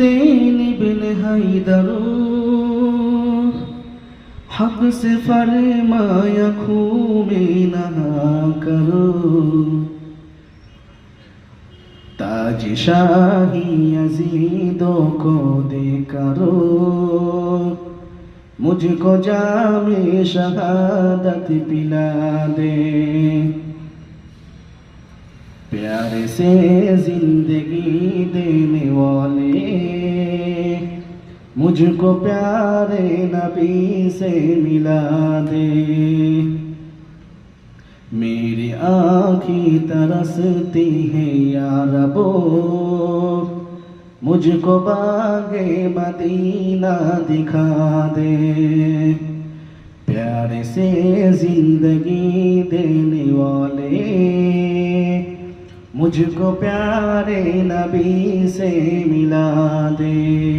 हुसैन इब्न हैदर हक से फरमाया खून में नहा करो, ताज शाही यजीदों को दे करो, मुझको जामे शहादत पिला दे। प्यारे से जिंदगी देने वाले मुझको प्यारे नबी से मिला दे। मेरी आँखें तरसती हैं या रबो, मुझको बागे मदीना दिखा दे। प्यारे से जिंदगी देने वाले मुझको प्यारे नबी से मिला दे।